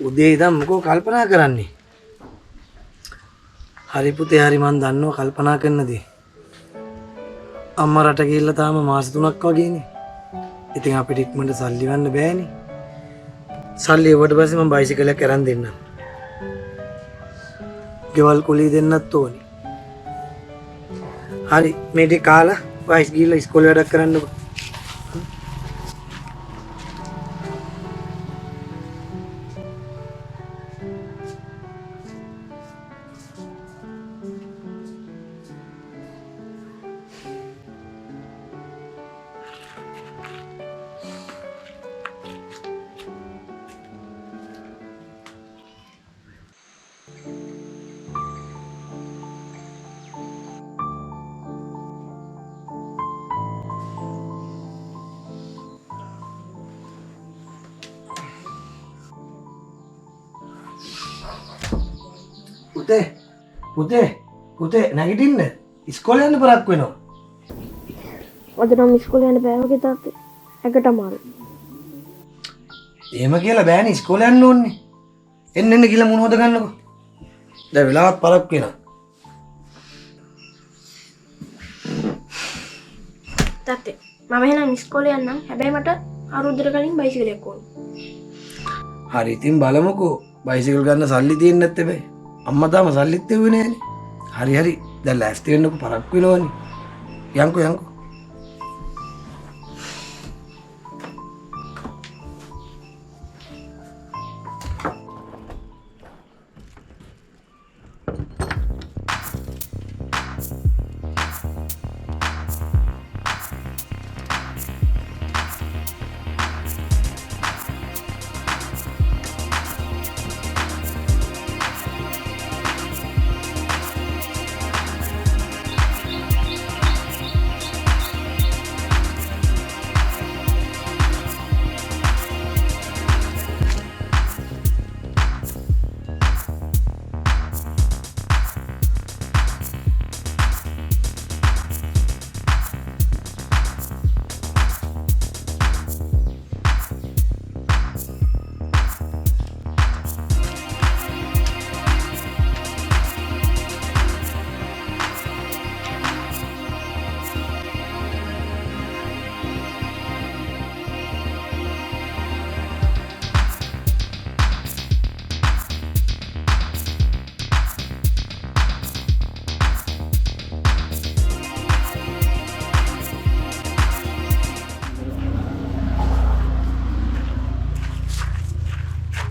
උදේ ඉඳන් මොකෝ කල්පනා කරන්නේ? හරි පුතේ හරි මන් දන්නවා කල්පනා කරන දේ. අම්මා රට ගිහිල්ලා තාම මාස 3ක් වගේනේ. ඉතින් අපිට ඉක්මනට සල්ලි ගන්න බෑනේ. සල්ලි එවට පස්සේ මම බයිසිකලයක් අරන් දෙන්නම්. ගෙවල් කුලී දෙන්නත් ඕනේ. හරි මේ ටික කාලා වයිස් ගිහිල්ලා ඉස්කෝලේ වැඩක් කරන්නකෝ. පුතේ නැගිටින්න ඉස්කෝලේ යන්න පරක් වෙනවා. අද නම් ඉස්කෝලේ යන්න බෑ වගේ තාත්තේ. ඇඟට අමාරු. එහෙම කියලා බෑනේ ඉස්කෝලේ යන්න ඕනේ. එන්න කියලා මුණ හොද ගන්නකො. දැන් වෙලාවත් පරක් වෙනවා. තාත්තේ මම එහෙනම් ඉස්කෝලේ යන්නම්. හැබැයි මට ආරුද්දට කලින් බයිසිකලයක් ඕනේ. හරි ඉතින් බලමුකෝ. බයිසිකල් ගන්න සල්ලි තියෙන්නේ නැත්තේ බෑ. අම්මා තාම සල්ලිත් දෙන්නේ නෑනේ. හරි දැන් ලෑස්ති වෙන්නකෝ පරක් වෙනවනේ. යන්කෝ.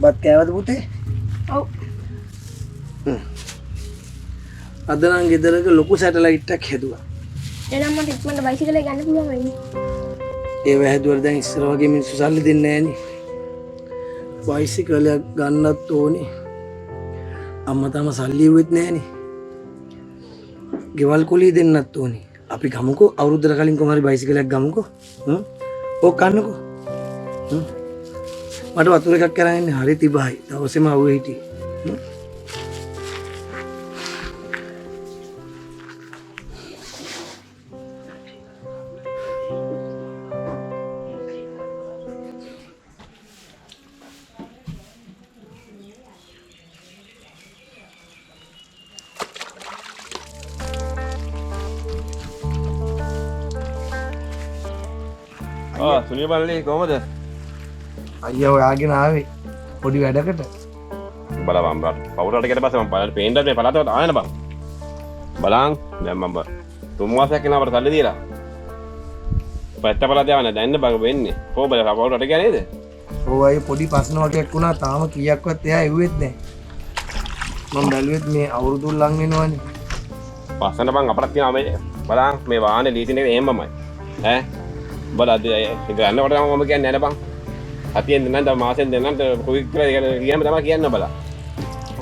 බත් කෑවද පුතේ? ඔව්. අද නම් ගෙදරක ලොකු සැටලයිට් එකක් හැදුවා. එහෙනම් මට ඉක්මනට බයිසිකලේ ගන්න පුළුවන් වෙන්නේ. ඒව හැදුවට දැන් ඉස්සර වගේ මිනිස්සු සල්ලි දෙන්නේ නැහනේ. බයිසිකලයක් ගන්නත් ඕනේ. අම්මා තාම සල්ලි ඉවෙත් නැහනේ. ගෙවල් කුලී දෙන්නත් ඕනේ. අපි ගමුකෝ අවුරුද්දකට කලින් කොහොම හරි බයිසිකලයක් ගමුකෝ. ඕක ගන්නකෝ. මට වතුර එකක් කරන් ඉන්නේ හරි තිබහයි. දවසේම අවුවේ හිටියේ. සුනිල් බල්ලේ කොහමද? අයියා ඔයාගෙන ආවේ පොඩි වැඩකට. බලපන් බං. පවුරට ගියට පස්සේ මම බලන්න පේන්නත් මේ පළාතට ආයෙන බං. බලන් දැන් මම 3 මාසයක් යනවා අපට සල්ලි දීලා. පැත්ත පළාත යවන්න දැන් බං වෙන්නේ. කොහොමද පවුරට ගියා නේද? ඔව් අය පොඩි ප්‍රශ්න වගේක් වුණා තාම කීයක්වත් එයා එව්වෙත් නැහැ. මම බැලුවෙත් මේ අවුරුදු ලං වෙනවනේ. පස්සන බං අපට කියනවා මේ බලන් මේ වාහනේ ලීසින් එක එහෙමමයි. ඈ බලද්දි ගන්න කොට මම කියන්නේ නැහැ බං. අතියෙන් දෙන්න දැන් මාසෙන් දෙන්න කොයි කියලා කියන්න තමයි කියන්න බලා.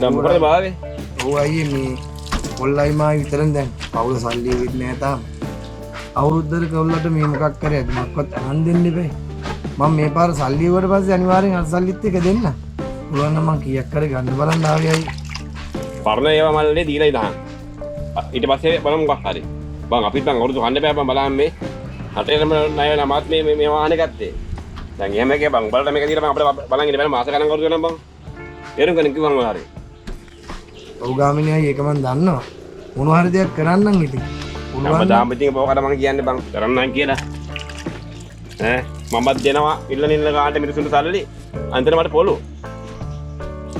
දැන් මොකද බාවේ? ඔව් අයියේ මේ කොල්ලයි මායි විතරෙන් දැන් පවුල සල්ලි වෙන්නේ නැහැ තාම. අවුරුද්දට කොල්ලට මේ මොකක් කරේද මොකක්වත් අහන්න දෙන්න එපා. මම මේ පාර සල්ලි වලට පස්සේ අනිවාර්යෙන් අර සල්ලිත් එක දෙන්න. පුළුවන් නම් මං කීයක් කර ගන්න බලන්න ආවේ අයියේ. පරණ ඒවා මල්ලේ දීලා ඉඳහන්. ඊට පස්සේ බලමු මොකක් හරි. බං අපිත් බං අවුරුදු කන්න බෑ බං බලන්න මේ. හටේම ණය වෙන මාත් මේ වාහනේ ගත්තේ. දැන් එහෙම එකේ බං බලන්න මේක දීලා බං අපිට බලන් ඉන්න බෑ මාස ගණන් කවුරුද ගන්න බං. තේරුම් ගන්න කිව්වම හරි. ඔව් ගාමිණී අයියේ ඒක මන් දන්නවා. මොන හරි දෙයක් කරන්නම් ඉතින්. පුළුවන් නම් හැමදාම ඉතින් බෝකට මම කියන්නේ බං කරන්නම් කියලා. ඈ මමත් දෙනවා ඉල්ල ගානට මිනිසුන්ට සල්ලි. අන්තිමට මට පොළු.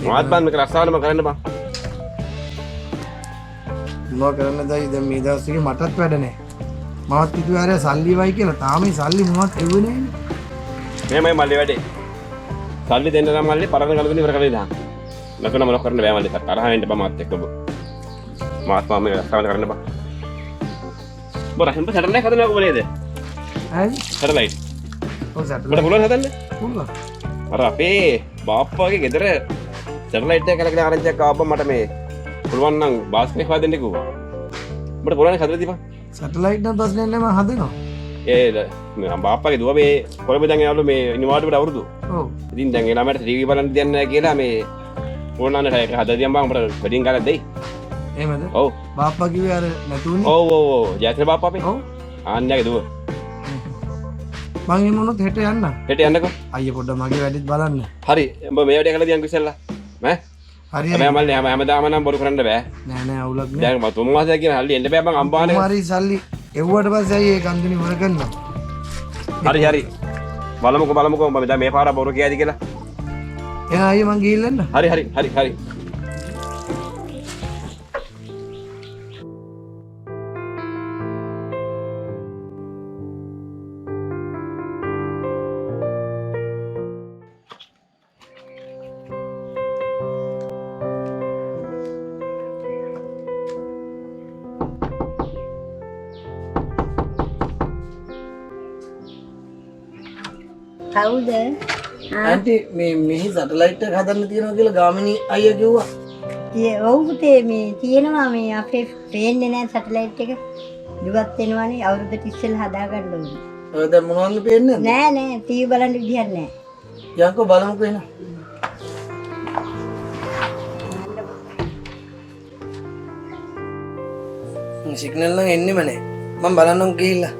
මාත් බං මේක රස්සාවලම කරන්න බං. මොනවා කරන්නද දැන් මේ දවස් ටිකේ මටත් වැඩ නැහැ. මාත් හිතුවේ අර සල්ලි වයි කියලා. තාම මේ සල්ලි මොනවත් එව්වේ නැහැ. මේමයි මල්ලි වැඩේ. සල්ලි දෙන්න නම් මල්ලි පරණ ගලගෙන ඉවර කරලා දාන්න. නැත්නම් මොනව කරන්න බෑ මල්ලි. තරහ වෙන්න බෑ මාත් එක්ක ඔබ. මාත් මේ රස්සාවල කරන්න බං. බොරහින් සැටලයිට් හදන්න ඕක නේද? හරි. සැටලයිට්. ඔව් මට සැටලයිට් පුළුවන් හදන්න? පුළුවන්. අර අපේ බාප්පාගේ ගෙදර සැටලයිට් එක කරගෙන ආරංචියක් ආවම මට මේ පුළුවන් නම් බාස්කට් එක හදන්න කිව්වා. මට පුළුවන් හදලා දීපන්. සැටලයිට් නම් ප්‍රශ්නේ නැහැ මම හදනවා. ඒ බාප්පාගේ දුව මේ කොළඹ දැන් යනවලු මේ නිවාඩුවට අවුරුදු. ඔව්. ඉතින් දැන් ඒ ළමයට ටීවී බලන්න දෙන්නේ නැහැ කියලා මේ ඕනන්න ඒක හදලා දියම් බං අපිට වැඩින් ගන්න දෙයි. එහෙමද? ඔව්. බාප්පා කිව්වේ අර නැතුනේ. ඔව් ඔව් ඔව්. ජයත්‍ර බාප්පා අපේ. ඔව්. ආන්නගේ දුව. මං එහෙම වුණොත් හෙට යන්න. හෙට යන්නකෝ. අයියේ පොඩ්ඩක් මගේ වැඩිත් බලන්න. හරි. උඹ මේ වැඩේ කරලා දියන් කිසෙල්ලා. ඈ? හරි. හැබැයි මල්ලි හැමදාම නම් බොරු කරන්න බෑ. නෑ නෑ අවුලක් නෑ. දැන් මම 3 මාසයක් කියන හල්ලි එන්න බෑ බං අම්බානේ. හරි සල්ලි එව්වට පස්සේ අයියේ ඒ කන්දනේ ඉවර කරනවා. හරි හරි. බලමුකෝ මම දැන් මේ පාර බොරු කියයිද කියලා. එහෙනම් අයියේ මං ගිහිල්ලා එන්න. හරි. කවුද? ආන්ටි මේ මෙහි සැටලයිට් එක හදන්න තියෙනවා කියලා ගාමිණී අයියා කිව්වා. ඔව් පුතේ මේ තියෙනවා මේ අපේ පේන්නේ නැහැ සැටලයිට් එක. දුවත් වෙනවනේ අවුරුද්දට ඉස්සෙල්ලා හදාගන්න ඕනේ. ඔය දැන් මොනවද පේන්නේ? නෑ ටීවී බලන්න විදිහක් නෑ. යන්කෝ බලමුකෝ එහෙනම්. සිග්නල් නම් එන්නෙම නෑ. මම බලන්නම් ගිහිල්ලා.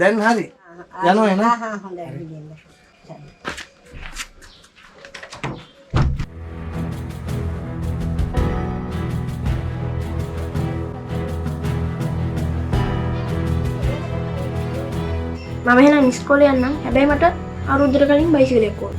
දැන් හරි. යනවා එන. හොඳයි ගිහින්. මම එහෙනම් ඉස්කෝලේ යන්නම්. හැබැයි මට අවුරුද්දකට කලින් බයිසිකලයක් ඕන.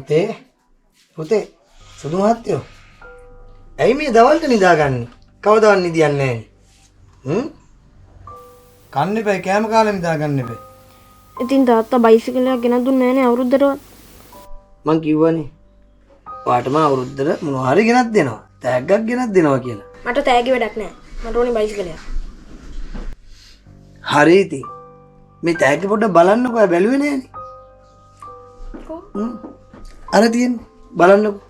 පුතේ සුදු මහත්තයෝ ඇයි මේ දවල්ට නිදාගන්නේ? කවදාවත් නිදියන්නේ නැහැ. කන්න එපා කෑම කාලේ නිදාගන්න එපා. ඉතින් තාත්තා බයිසිකලයක් ගෙනත් දුන්නේ නැහැ නේ අවුරුද්දටවත්. මං කිව්වනේ. ඔයාටම අවුරුද්දට මොනවා හරි ගෙනත් දෙනවා. තෑග්ගක් ගෙනත් දෙනවා කියලා. මට තෑගි වැඩක් නැහැ. මට ඕනේ බයිසිකලයක්. හරි ඉතින්. මේ තෑග්ග පොඩ්ඩක් බලන්නකෝ. අය බැලුවේ නෑනේ. අර තියෙන්නේ. බලන්නකෝ.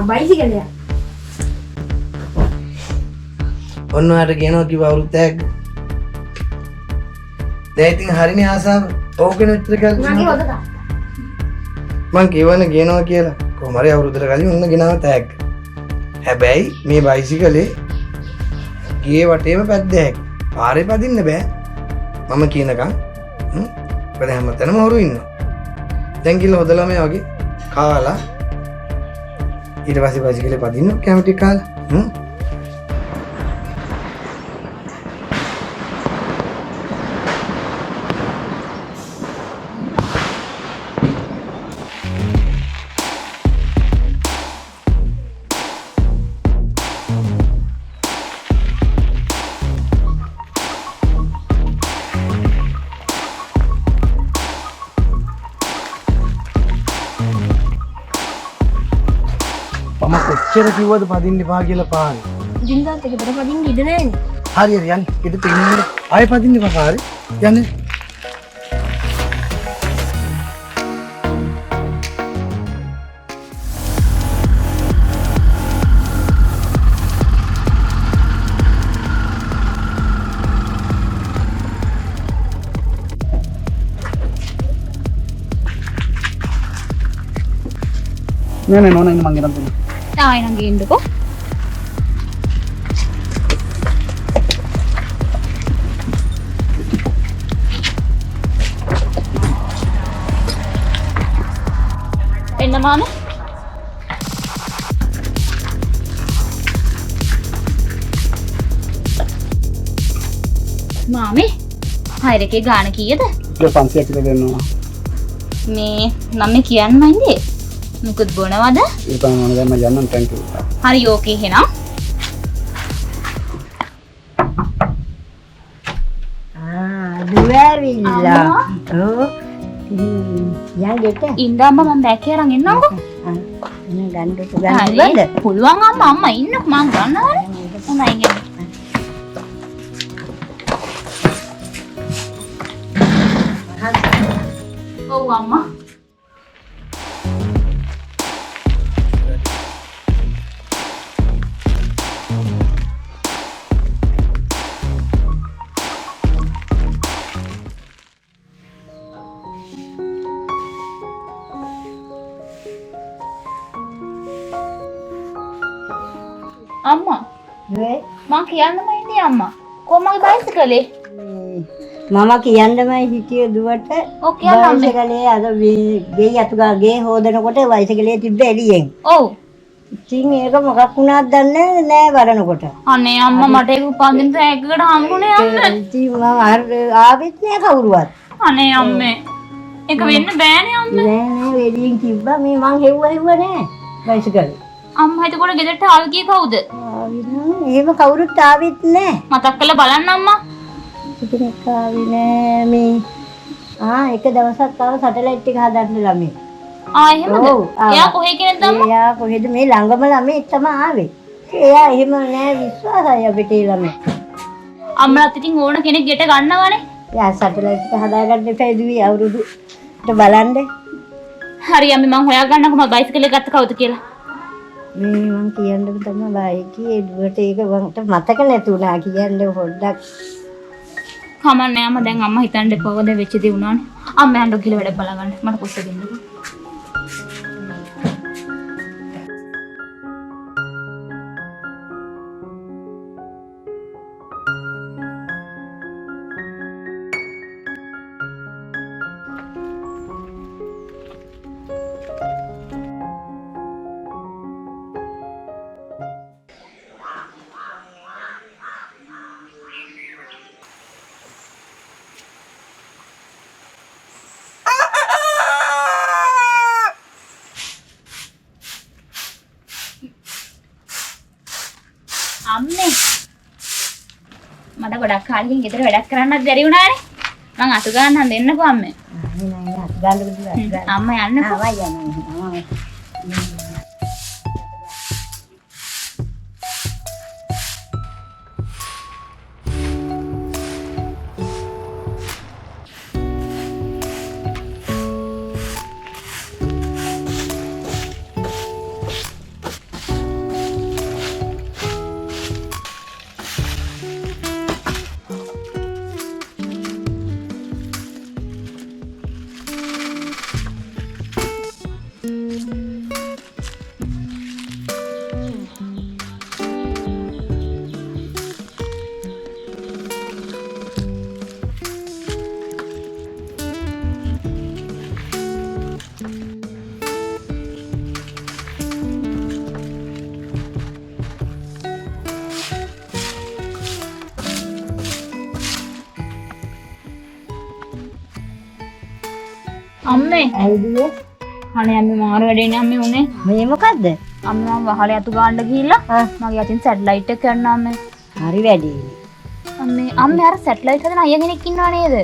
බයිසිකලයක්. ඔන්න ඔයාට කියනවා කිව්ව අවුරුදු තෑග්ග. දැන් ඉතින් හරිනේ ආසාව. ඕකෙන උත්තර මගේ කල්පනා. හොදට. මං කියවනේ කියනවා කියලා. කොහොම හරි අවුරුද්දට කලින් ඔන්න ගෙනාව තෑග්ග. හැබැයි මේ බයිසිකලේ ගේ වටේම පැද්දයක්. පාරේ පදින්න බෑ. මම කියනකම් මොකද හැමතැනම හොරු ඉන්නවා. දැන් කිල්ල හොදලා මේ වගේ කාලා ඊට පස්සේ බයිසිකලේ පදින්න කැමති කාලා. මම කොච්චර කිව්වද පදින්න එපා කියලා පාරේ. ඉතින් තාත්තා ගෙදර පදින්න ඉඩ නැහැ නේ. හරි හරි යන්න. ඊට තින්නේ ආයෙ පදින්න එපා පාරේ. යන්න. නෑ නෝනා ඉන්න මං ගෙනත් දෙන්න. ආයෙ නම් ගේන්නකෝ. එන්න මාමේ. මාමේ හයිරකේ ගාන කීයද? 500ක් විතර දෙන්නවා. මේ මම කියන්නයින්ද? මුකුත් බොනවද? ඒ තමයි මම දැන් මම යන්නම් thank you. හරි ඕකේ එහෙනම්. දුවැවිලා. ඔව්. යන්ගෙට. ඉන්දම්ම මම බෑකේ අරන් එන්නම්කෝ. ගන්නට හරි. ගන්නවද? පුළුවන් අම්මා ඉන්නකෝ මං ගන්නවනේ. හොඳයි ගන්න. ඔව් අම්මා. අම්මා දුවේ මං කියන්නම ඉන්නේ අම්මා. කොහමද බයිසිකලේ? මම කියන්නමයි හිටියේ දුවට. ඔව් කියන්න අම්මේ. බයිසිකලේ අර ගේ යතුගා ගේ හොදනකොට බයිසිකලේ තිබ්බ එළියෙන්. ඔව්. ඉතින් ඒක මොකක් වුණාද දන්නේ නෑ බලනකොට. අනේ අම්මා මට ඒක උපන්දින තෑග්ගකට හම්බුනේ අම්මේ. ඉතින් මම ආවෙත් නෑ කවුරුවත්. අනේ අම්මේ. ඒක වෙන්න බෑනේ අම්මේ. නෑ නෑ එළියෙන් තිබ්බා මේ මං හෙව්ව නෑ බයිසිකලේ. අම්මා එතකොට ගෙදරට ආල් ගියේ කවුද? එහෙම කවුරුත් ආවෙත් නෑ. මතක් කරලා බලන්න අම්මා. කෙනෙක් ආවේ නෑ මේ එක දවසක් ආව සැටලයිට් එක හදන්න ළමයි. එහෙමද? ඔව්, ආවා. එයා කොහේ කෙනෙක්ද අම්මා? එයා කොහෙද මේ ළඟම ළමයි තමයි ආවේ. එයා එහෙම නෑ විශ්වාසයි අපිට ඒ ළමයි. අම්මලාත් ඉතින් ඕන කෙනෙක් ගෙට ගන්නවනේ. එයා සැටලයිට් එක හදාගන්න එපා ඉදුවි අවුරුදුට බලන්න. හරි අම්මේ මං හොයාගන්නකෝ මම බයිසිකලේ ගත්ත කවුද කියලා. මේ මං කියන්න තමයි බයිකේ දුවට ඒක මට මතක නැතුණා කියන්න පොඩ්ඩක්. කමන්නේ අම්මා දැන් අම්මා හිතන්න එපා දැන් වෙච්ච දේ වුණානේ. අම්මා යන්න ගිහලා වැඩ බලගන්න. මට කුස්ස දෙන්නකෝ. අම්මේ මට ගොඩක් කාලෙකින් ගෙදර වැඩක් කරන්නත් බැරි වුණානේ. මං අතු ගන්න දෙන්නකෝ අම්මේ. අම්මා යන්නකෝ. අම්මේ ඇයිද? අනේ අම්මේ මාර වැඩේනේ අම්මේ උනේ. මේ මොකද්ද? අම්මේ මම වහලේ අතු ගන්න ගිහිල්ලා මගේ අතින් සැටලයිට් එක කරන්න අම්මේ. හරි වැඩි. අම්මේ අර සැටලයිට් හදන අයියා කෙනෙක් ඉන්නව නේද?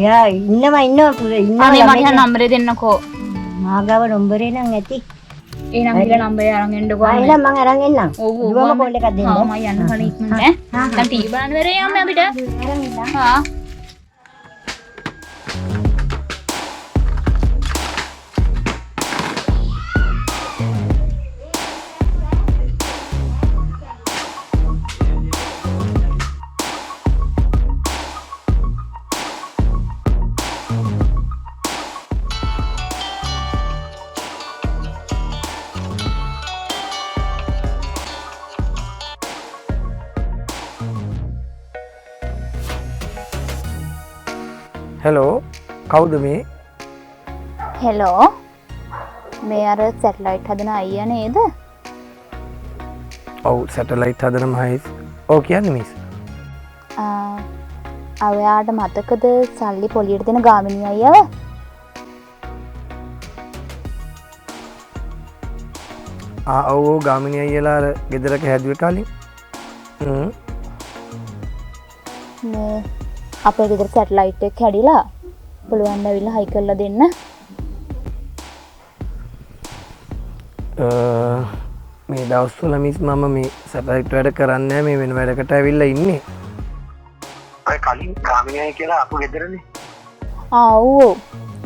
යා ඉන්නවා පුරේ ඉන්නවා. අනේ මට නම්බරේ දෙන්නකෝ. මාගාව නම්බරේ නම් ඇති. එහෙනම් ඊළ නම්බරේ අරන් එන්නකෝ. එහෙනම් මං අරන් එන්නම්. ඔව් ඔව්. දුවම කෝල් එකක් දෙන්න. මම යන්න කලින් ඉක්මනට ඈ. දැන් ටීවී බලන්න වෙරේ අම්මේ අපිට. අරන් එන්නම්. හා. හෙලෝ කවුද මේ? හෙලෝ. මේ අර සැටලයිට් හදන අයියා නේද? ඔව් සැටලයිට් හදන මහේස්. ඔව් කියන්නේ මිස්. ඔයාට මතකද සල්ලි පොලියට දෙන ගාමිණී අයියාව? ඔව් ගාමිණී අයියලා අර ගෙදරක හැදුවේ කලින්. මේ අපේ ගෙදර සැටලයිට් එක කැඩිලා පුළුවන් ද ඇවිල්ලා හයි කරලා දෙන්න? මේ දවස්වල මිස් මම මේ සැටලයිට් වැඩ කරන්නේ නැහැ මේ වෙන වැඩකට ඇවිල්ලා ඉන්නේ. අය කලින් ගාමිණී අයියා කියලා අපු ගෙදරනේ. ඔව්.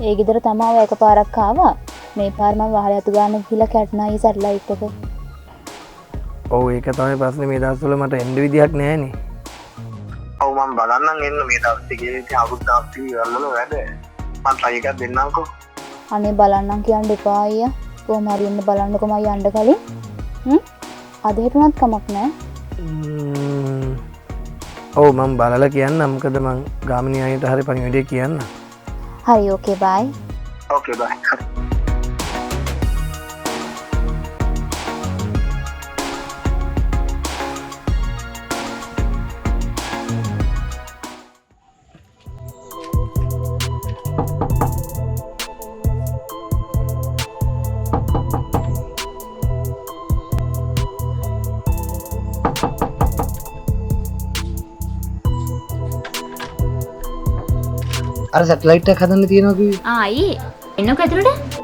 ඒ ගෙදර තමයි එකපාරක් ආවා. මේ පාර මම වහලේ අතු ගන්න ගිහලා කැඩුනා ඊ සැටලයිට් එක. ඔව් ඒක තමයි ප්‍රශ්නේ මේ දවස්වල මට එන්න විදියක් නැහැනේ. ඔව් මම බලන්නම් එන්න මේ දවස් ටිකේ ඉතින් අවුරුදු දවස් ඉවරවල වැඩ. මම try එකක් දෙන්නම්කෝ. අනේ බලන්නම් කියන්න එපා අයියා. කොහොම හරි එන්න බලන්නකෝ මම යන්න කලින්. අද හිටුණත් කමක් නැහැ. ඔව් මම බලලා කියන්නම් මොකද මං ගාමිණී අයියට හරි පණිවිඩය කියන්න. හරි ඕකේ බයි. ඕකේ බයි. අර සැටලයිට් එක හදන්න තියෙනවා කිව්වේ. අයියේ එන්නකෝ ඇතුළට.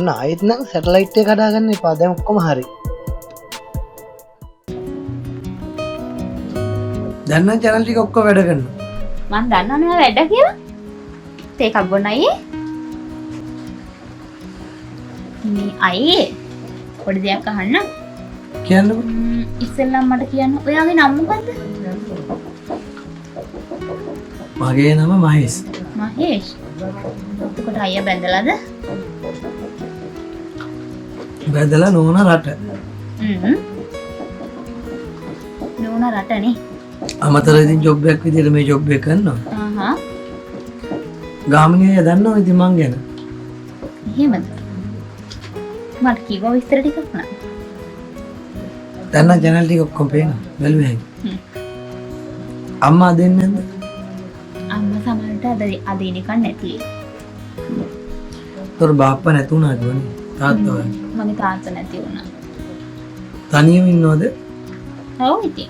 ඔන්න ආයෙත් නම් සැටලයිට් එක හදාගන්න එපා. දැන් ඔක්කොම හරි. දැන් නම් channel ටික ඔක්කොම වැඩ කරනවා. මම දන්නවනේ වැඩ කියලා. තේකක් බොන්න අයියේ. මේ අයියේ පොඩි දෙයක් අහන්න. කියන්නකෝ. ඉස්සෙල්ලා මට කියන්න ඔයාගේ නම මොකද්ද? මගේ නම මහේස්. මහේෂ් එතකොට අයියා බැඳලාද? බැදලා නෝන රට. නෝන රටනේ. අමතර ඉතින් ජොබ් එකක් විදිහට මේ ජොබ් එක කරනවා. ගාමිණී අය දන්නවා ඉතින් මං ගැන. එහෙමද? මට කිව්ව විස්තර ටිකක් නෑ. දැන් නම් channel ටික ඔක්කොම පේනවා. බැලුවේ හැංගි. අම්මා දෙන්නේ නැද්ද? අම්මා සමහරට අද ඉනිකන් නැති. තොර බාප්පා නැතුණාද වනේ? තාත්තා වගේ. මගේ තාත්තා නැති වුණා. තනියම ඉන්නවද? ඔව් ඉතින්.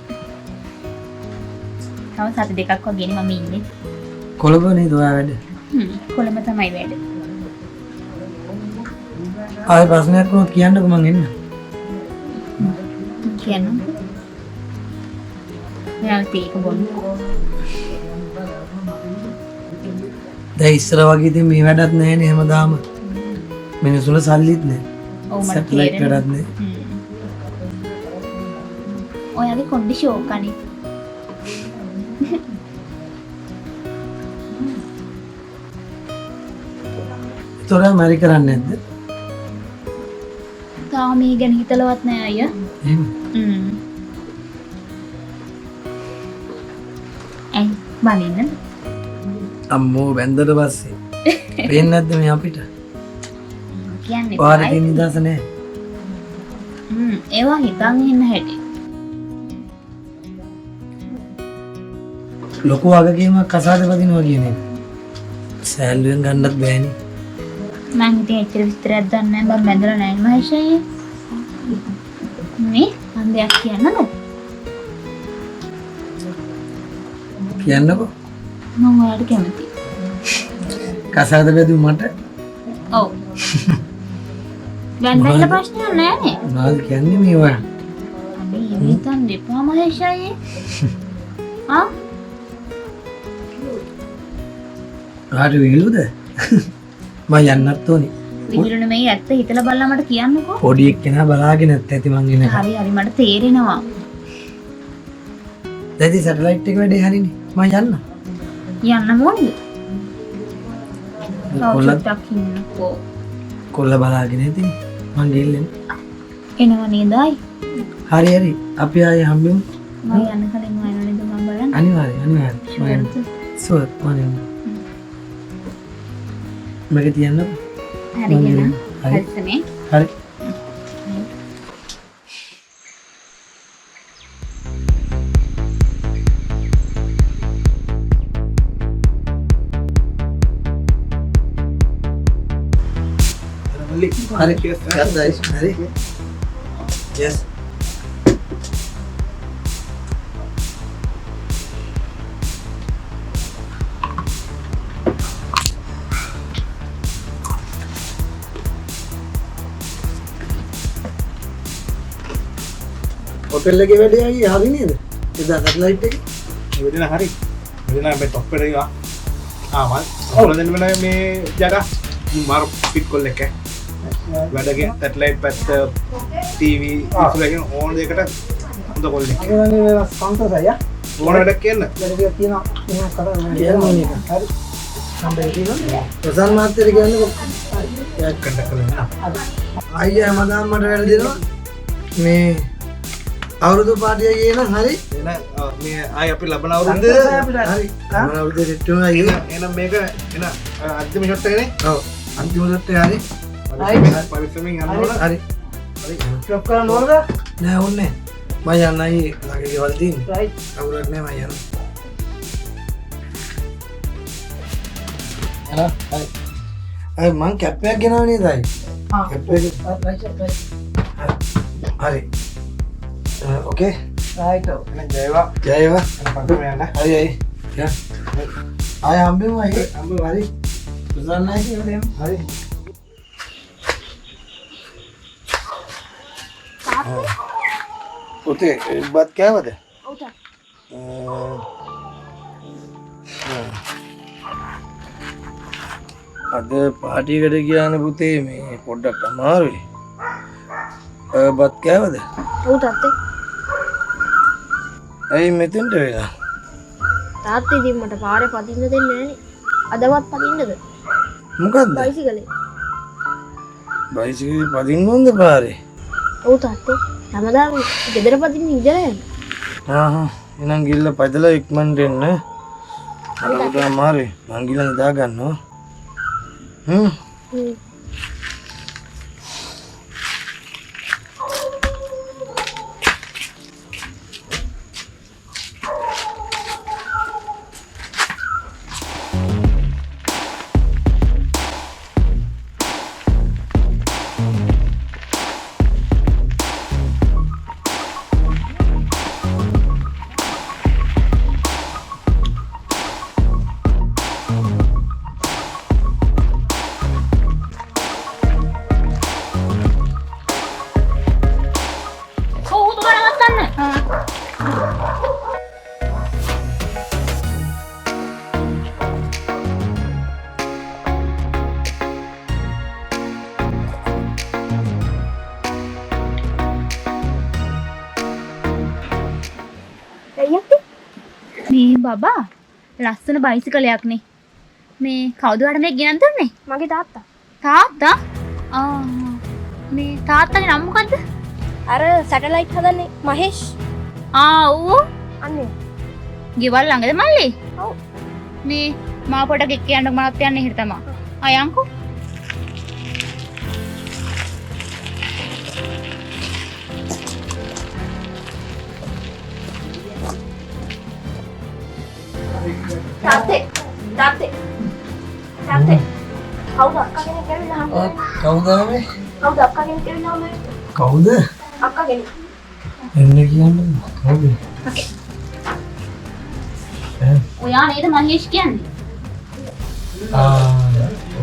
තව සති දෙකක් වගේනේ මම ඉන්නේ. කොළඹ නේද ඔයා වැඩ? කොළඹ තමයි වැඩ. ආයෙ ප්‍රශ්නයක් වුණොත් කියන්නකෝ මං එන්න. කියන්න. මෙයා තේක බොන්න. දැන් ඉස්සර වගේ ඉතින් මේ වැඩක් නැහැනේ හැමදාම. මිනිස්සුන්ට සල්ලිත් නැහැ. ඔව් මට සැටලයිට් තේරෙනවා. වැඩක් නැහැ. ඔයාගේ කොණ්ඩේ ෂෝක් අනේ. තොර මරි කරන්නේ නැද්ද? තාම මේ ගැන හිතලවත් නෑ අයියා. එහෙම. ඇයි බලින්න? අම්මෝ බැන්දට පස්සේ පේන්නේ නැද්ද මේ අපිට? කියන්නේ පාරේ තියෙන නිදහස නැහැ. ඒවා හිතන් ඉන්න හැටි. ලොකු වගකීමක් කසාද වදිනවා කියන එක. සෑල්ලුවෙන් ගන්නත් බෑනේ. මං හිතේ ඇත්තට විස්තරයක් දන්නේ නැහැ. මම බැඳලා නැහැ මහේෂ් අයියේ. මේ මම දෙයක් කියන්නද? කියන්නකෝ. මම ඔයාලට කැමතියි. කසාද බැදු මට. ඔව්. බැඳන්න ප්‍රශ්නයක් නැහැ නේ. මොනවද කියන්නේ මේ ඔයා? අපි හිතන් දෙපා මහේෂ් අයියේ. ආ? ආට විලුද? මම යන්නත් ඕනේ. විහිළුනේ මේ ඇත්ත හිතලා බලලා මට කියන්නකෝ. පොඩි එක්කෙනා බලාගෙන නැත් ඇති මං එනකම්. හරි හරි මට තේරෙනවා. දැන් සැටලයිට් එක වැඩේ හරිනේ. මම යන්න. යන්න ඕනද? කොල්ල ටක් ඉන්නකෝ. කොල්ල බලාගෙන ඉතින් මං ගෙල්ලෙන්. එනවා නේද අය? හරි හරි. අපි ආයේ හම්බෙමු. මම යන්න කලින් මම එනවා නේද මම බලන්න. අනිවාර්යයෙන්. සුවර් මම මගේ තියන්න. හරියන. හරි. හරිසනේ. හරි. හරි. හරි. Yes. හොටෙල් එකේ වැඩේ ආයි හරි නේද? එදා සැටලයිට් එකේ. වෙදෙන හරි. වෙදෙන මේ টොප් එකට ගියා. මම ඔයාලා දෙන්න වෙන මේ ජගා මාරු පිට් කොල් එක. වැඩගේ සැටලයිට් පැත්ත ටීවී ඉස්සරහින් ඕන දෙයකට හොඳ කොල් එක. ඒ වගේ සංතෝෂයි යා. ඕන වැඩක් කියන්න. වැඩේ තියෙනවා. එහෙනම් කරා නෑ. හරි. සම්බන්ධ තියෙනවා. ප්‍රසන්න මාත්‍යට කියන්නේ කන්ටැක්ට් කරලා අයියා හැමදාම මට වැඩ දෙනවා. මේ අවුරුදු පාටිය කියන හරි එන මේ ආයි අපි ලබන අවුරුද්ද හරි අවුරුදු දෙට්ටුම අයියා එහෙනම් මේක එන අන්තිම ෂොට් එකනේ ඔව් අන්තිම ෂොට් එක හරි පරිස්සමින් යන්න ඕන හරි හරි ස්ටොප් කරන්න ඕනද නෑ ඕනේ මම යන්නයි ළඟ ගෙවල් තියෙන්නේ රයිට් අවුලක් නෑ මම යන්න හරි අය මං කැප් එකක් ගෙනාව නේද අය කැප් එක හරි okay right එහෙනම් ජයවා ජයවා පස්සම යන්න හරි අය ආය හම්බෙමු අය හම්බෙමු හරි ප්‍රසන්නයි කියලෙම හරි පුතේ බත් කෑවද ඔව් තා. අද පාටියකට ගියානේ පුතේ මේ පොඩ්ඩක් අමාරුයි බත් කෑවද ඔව් තාත්තේ. ඇයි මෙතෙන්ට වෙලා තාත්තේ ඉතින් මට පාරේ පදින්න දෙන්නේ නැහනේ. අදවත් පදින්නද මොකද්ද? බයිසිකලේ? බයිසිකල් පදින්න ඕනද පාරේ? ඔව් තාත්තේ. හැමදාම ගෙදර පදින්න ඉඳලා යන්නේ. එහෙනම් ගිල්ල පදලා ඉක්මනට එන්න. අරකට මාරේ මං ගිල්ල නිදා ගන්නවා. මේ බබා ලස්සන බයිසිකලයක් නේ. මේ කවුද වඩ මේ ගෙනන් දුන්නේ? මගේ තාත්තා. තාත්තා? මේ තාත්තගේ නම මොකද්ද? අර සැටලයිට් හදන්නේ මහේෂ්. ඌ අන්නේ. ගෙවල් ළඟද මල්ලි? ඔව්. මේ මා පොඩක් එක්ක යන්න මමත් යන්නේ එහෙට තමයි. අයන්කෝ. තාත්තේ. කවුද අක්කා කෙනෙක් ඇවිල්ලා හම්බුනේ? කවුද මේ? කවුද අක්කා කෙනෙක් ඇවිල්ලා හම්බුනේ? කවුද? අක්කා කෙනෙක්. එන්න කියන්නේ කවුද? ඔයා නේද මහේෂ් කියන්නේ?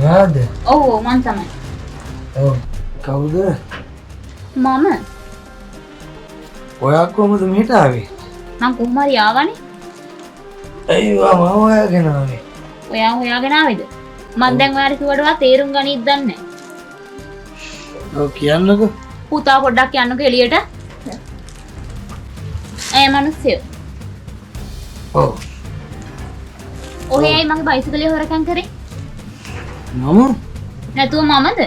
ඔයාද? ඔව් මං තමයි. ඔව්. කවුද? මම. ඔයා කොහමද මෙහෙට ආවේ? මං කොහොම හරි ආවනේ. අයියෝ මම හොයාගෙන ආවේ. ඔයා හොයාගෙන ආවේද? මං දැන් ඔයාට කිව්වටවත් තේරුම් ගනිද්ද දන්නේ නැහැ. ඔව් කියන්නකෝ. පුතා පොඩ්ඩක් යන්නකෝ එළියට. මිනිස්සු. ඔව්. ඔහේයි මගේ බයිසිකලේ හොරකම් කරේ. මම? නැතුව මමද?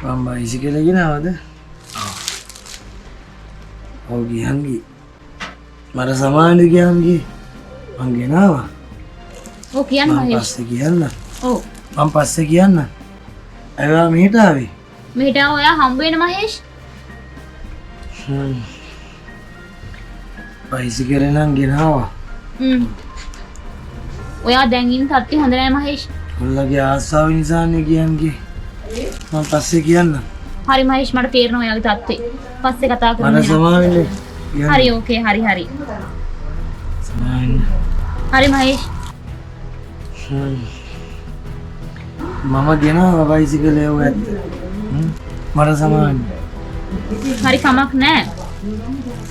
මම බයිසිකලේ ගෙනාවද? ඔව් ගියන්ගේ. මට සමාන ගියන්ගේ. මං ගෙනාවා. ඔව් කියන්න මම මහේෂ්. පස්සේ කියන්න. ඔව්. මම පස්සේ කියන්න. අයවා මෙහෙට ආවේ. මෙහෙට ඔයා හම්බ වෙන මහේෂ්. බයිසිකලේ නම් ගෙනාවා. ඔයා දැන් ඉන්න තත්ති හොඳ නැහැ මහේෂ්. ඔයාගේ ආසාව නිසානේ කියන්නේ. මම පස්සේ කියන්න. හරි මහේෂ් මට තේරෙනවා ඔයාගේ තත්ත්වය. පස්සේ කතා කරමු. මට සමාවෙන්නේ. හරි ඕකේ හරි. සමාවෙන්න. හරි මහේෂ්. මම ගෙනාවා බයිසිකලේ ඔය ඇත්ත. මට සමාවෙන්න. හරි කමක් නැහැ.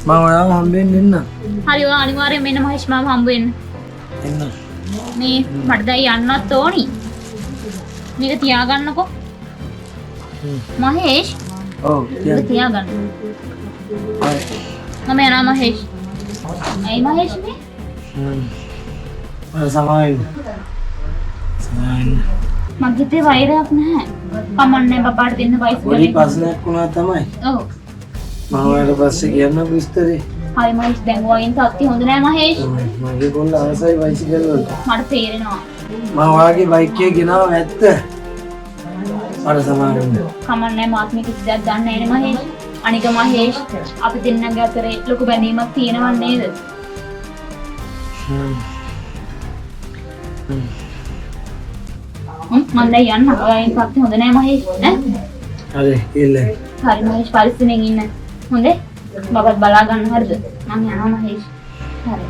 මම ඔයාව හම්බෙන්න එන්න. හරි ඔයා අනිවාර්යෙන් මෙන්න මහේෂ් මාව හම්බ වෙන්න. එන්න. මේ මට දැන් යන්නත් ඕනි. මේක තියාගන්නකෝ. මහේෂ්. ඔව් මේක තියාගන්න. මම යනවා මහේෂ්. ඇයි මහේෂ් මේ? මට සමාවෙන්න. මගේ තේ වෛරයක් නැහැ. කමන්නේ බබාට දෙන්න පොඩි බයිසිකලේ. ප්‍රශ්නයක් වුණා තමයි. ඔව්. මම ඔයාලට පස්සේ කියන්න විස්තරේ. හරි මහේෂ් දැන් ඔයින් තත්ති හොඳ නැහැ මහේෂ්. මගේ කොල්ල ආසයි බයිසිකල් වලට. මට තේරෙනවා. මම ඔයාගේ බයික් එක ගෙනාව ඇත්ත. මට සමාවෙන්න. කමන්නේ මාත් මේ කිසි දෙයක් දන්නේ නැහැ නේ මහේෂ්. අනික මහේෂ් අපි දෙන්නගේ අතරේ ලොකු බැඳීමක් තියෙනව නේද? මම දැන් යන්න. ඔයින් තත්ති හොඳ නැහැ මහේෂ්. හරි ඉල්ල. හරි මහේෂ් පරිස්සමෙන් ඉන්න. හොඳේ? බබත් බලා ගන්න හරිද? මම යනවා මහේෂ්. හරි.